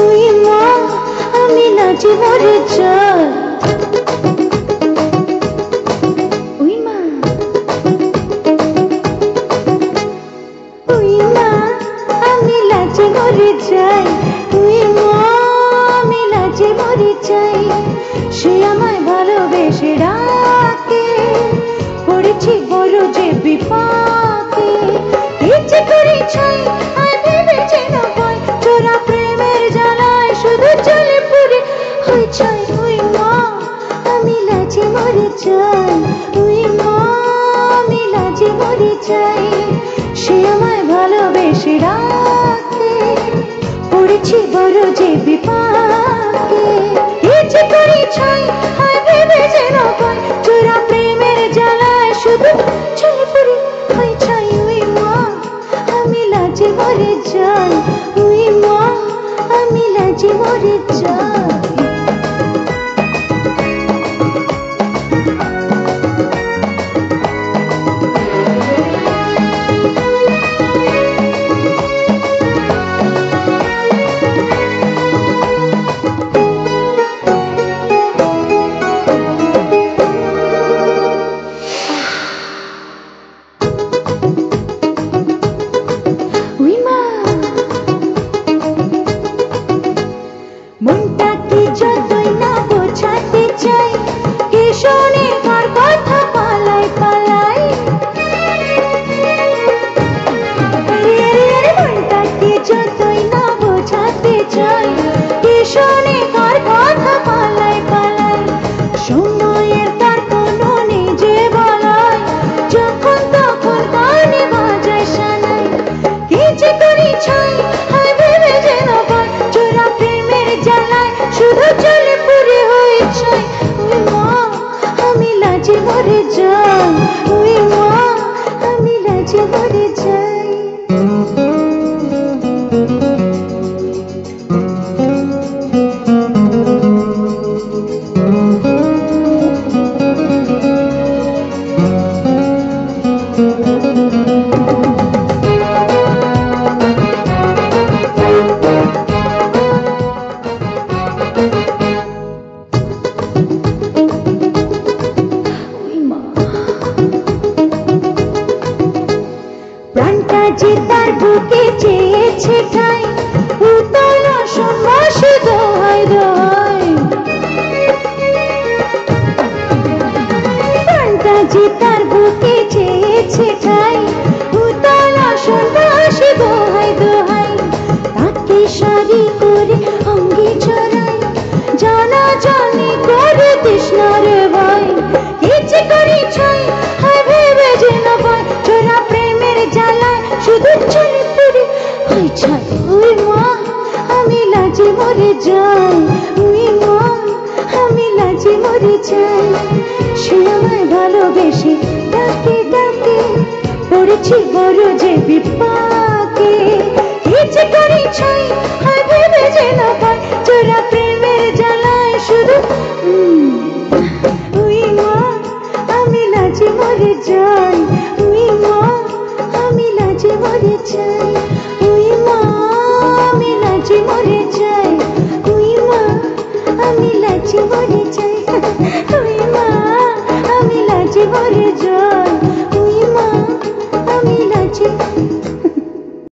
ওই মা আমি লাজে মরে যাই। ওই মা ওই মা আমি লাজে মরে যাই। ওই মা আমি লাজে মরে যাই। সে আমায় ভালোবেসে ডাকে, পড়েছি বড় যে বিপাকে। ইচ্ছে করে ছাই আর ভেবে যেন ভয়, চোরা প্রেমের জ্বালায় শুধু চলে পুরে হয়ে ছাই। ওই মা আমি লাজে মরে যাই। ওই মা আমি লাজে মরে যাই। সে আমায় ভালোবেসে ডাকে, পড়েছি বড় যে বিপাকে। ইচ্ছে করে ছাই আর ভেবে যেন ভয়, চোরা প্রেমের জ্বালায় শুধু চলে পুরে হয়ে ছাই। ওই মা আমি লাজে মরে যাই। ওই মা আমি লাজে মরে যাই। মনটাকে যতই না বোঝাতে চাই, কে শোনে কার কথা পালাই পালাই। মনটাকে যতই না বোঝাতে চাই, কে শোনে কার কথা পালাই পালাই। সময়ের তার কোনো নেই যে বলাই, যখন তখন কানে বাজায় সানাই। কি যে করি ছাই আর ভেবে যেন ভয়, চোরা প্রেমের জ্বালায় শুধু চলে পুরে হয়ে ছাই। ওই মা আমি লাজে মরে যাই। ওই মা আমি লাজে মরে যাই। প্রাণটা যে তার বুকে চেয়েছে ঠাই, উতল সন্ন্যাস দোহাই দোহাই। প্রাণটা যে তার বুকে চেয়েছে ঠাই, উতল সন্ন্যাস দোহাই দোহাই। তাকে সারি করে অঙ্গে ছড়াই, জানা জানি করে তৃষ্ণার ভয়। ইচ্ছে করে ছাই আর ভেবে যেন ভয়, চোরা প্রেমের জ্বালায় শুধু চলে পুরে হয়ে ছাই। ওই মা আমি লাজে মরে যাই। ওই মা আমি লাজে মরে যাই। সে আমায় ভালোবেসে ডাকে ডাকে, পড়েছি বড় যে বিপাকে। ইচ্ছে করে ছাই আর ভেবে যেন ভয়, চোরা প্রেমের জ্বালায় শুধু ওই মা আমি লাজে মরে যাই। ওই মা আমি লাজে মরে যাই। ওই মা আমি লাজে মরে যাই। ওই মা আমি লাজে মরে যাই।